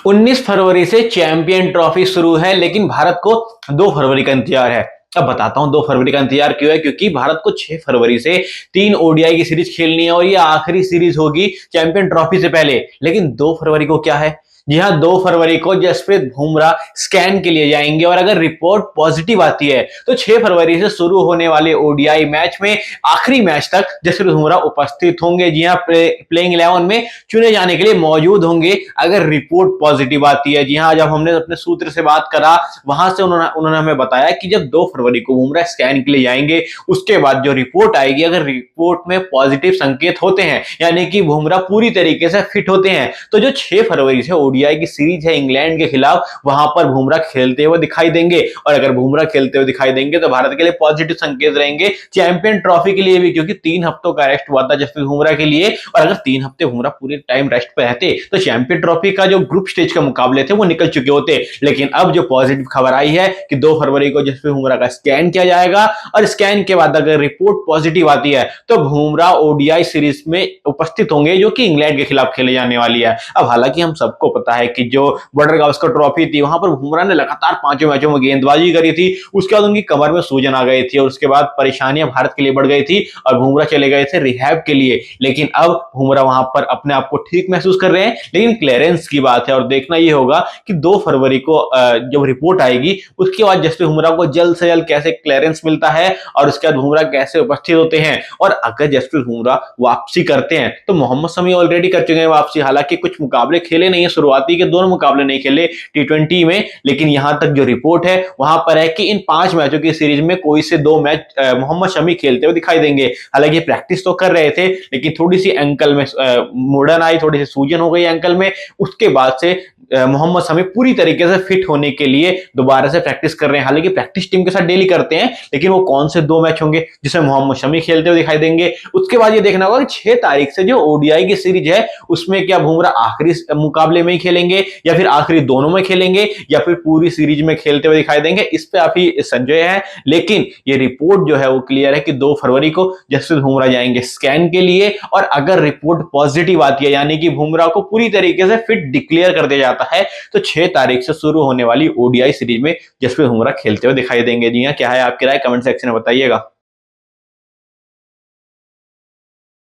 19 फरवरी से champion trophy शुरू है, लेकिन भारत को 2 फरवरी का इंतजार है। अब बताता हूं 2 फरवरी का इंतजार क्यों है। क्योंकि भारत को 6 फरवरी से 3 ओडीआई की सीरीज खेलनी है और ये आखिरी सीरीज होगी चैंपियन ट्रॉफी से पहले। लेकिन 2 फरवरी को क्या है? जी हां, 2 फरवरी को जसप्रीत बुमराह स्कैन के लिए जाएंगे और अगर रिपोर्ट पॉजिटिव आती है तो 6 फरवरी से शुरू होने वाले ओडीआई मैच में आखिरी मैच तक जसप्रीत बुमराह उपस्थित होंगे। जी हां, प्लेइंग 11 में चुने जाने के लिए मौजूद होंगे अगर रिपोर्ट पॉजिटिव आती है। जी हां, जब हमने अपने सूत्र से बात करा वहां से उन्होंने हमें बताया कि जब 2 फरवरी को बुमराह स्कैन के लिए जाएंगे उसके बाद जो रिपोर्ट आएगी, अगर रिपोर्ट में पॉजिटिव संकेत होते हैं यानी कि बुमराह पूरी तरीके से फिट होते हैं तो जो 6 फरवरी से ओडीआई की सीरीज है इंग्लैंड के खिलाफ वहां पर बुमराह खेलते हुए दिखाई देंगे। और अगर बुमराह खेलते हुए दिखाई देंगे तो भारत के लिए पॉजिटिव संकेत रहेंगे चैंपियन ट्रॉफी के लिए भी, क्योंकि 3 हफ्तों का रेस्ट हुआ था जसप्रीत बुमराह के लिए। और अगर 3 हफ्ते बुमराह पूरे टाइम रेस्ट पे रहते तो चैंपियन ट्रॉफी का जो ग्रुप स्टेज के मुकाबले थे वो निकल चुके होते। लेकिन अब जो पॉजिटिव खबर आई है कि 2 फरवरी को जसप्रीत बुमराह का स्कैन किया जाएगा और स्कैन के बाद अगर रिपोर्ट पॉजिटिव आती है तो बुमराह ओडीआई सीरीज में उपस्थित होंगे जो कि इंग्लैंड के खिलाफ खेले जाने वाली है। अब हालांकि हम सबको पता है कि जो बॉर्डर गावस्कर ट्रॉफी थी वहां पर बुमराह ने लगातार 5 मैचों में गेंदबाजी करी थी, उसके बाद उनकी कमर में सूजन आ गई थी और उसके बाद परेशानियां भारत के लिए बढ़ गई थी और बुमराह चले गए थे रिहैब के लिए। लेकिन अब बुमराह वहां पर अपने आप को ठीक महसूस कर रहे हैं। लेकिन क्लियरेंस की बात है और देखना यह होगा कि 2 फरवरी को जब रिपोर्ट आएगी उसके बाद जसप्रीत बुमराह को जल्द से जल्द कैसे क्लियरेंस मिलता है और उसके बाद बुमराह कैसे उपस्थित होते हैं। और अगर जसप्रीत बुमराह वापसी करते हैं तो मोहम्मद शमी ऑलरेडी कर चुके हैं वापसी। हालांकि कुछ मुकाबले खेले नहीं है, शुरुआती के दोनों मुकाबले नहीं खेले टी20 में, लेकिन यहां तक जो रिपोर्ट है वहां पर है कि इन 5 मैचों की सीरीज में कोई से 2 मैच मोहम्मद शमी खेलते हुए दिखाई देंगे। हालांकि प्रैक्टिस तो कर रहे थे लेकिन थोड़ी सी एंकल में मुड़न आई, थोड़ी सी सूजन हो गई एंकल में। उसके बाद से मोहम्मद शमी पूरी तरीके से फिट होने के लिए दोबारा से प्रैक्टिस कर रहे हैं। हालांकि प्रैक्टिस टीम के साथ डेली करते हैं, लेकिन वो कौन से 2 मैच होंगे जिसमें मोहम्मद शमी खेलते हुए दिखाई देंगे। उसके बाद ये देखना होगा कि 6 तारीख से जो ओडीआई की सीरीज है उसमें क्या बुमराह आखिरी मुकाबले में ही खेलेंगे या फिर आखिरी दोनों में खेलेंगे या फिर पूरी सीरीज में खेलते हुए दिखाई देंगे, इस पे अभी संजय है। लेकिन ये रिपोर्ट जो है वो क्लियर है कि 2 फरवरी को जसप्रीत बुमराह जाएंगे स्कैन के लिए और अगर रिपोर्ट पॉजिटिव आती है यानी कि बुमराह को पूरी तरीके से फिट डिक्लेयर कर दिया जाता है तो 6 तारीख से शुरू होने वाली ओडीआई सीरीज में जसप्रीत बुमराह खेलते हुए दिखाई देंगे। जी हां, क्या है आपकी राय? कमेंट सेक्शन में बताइएगा।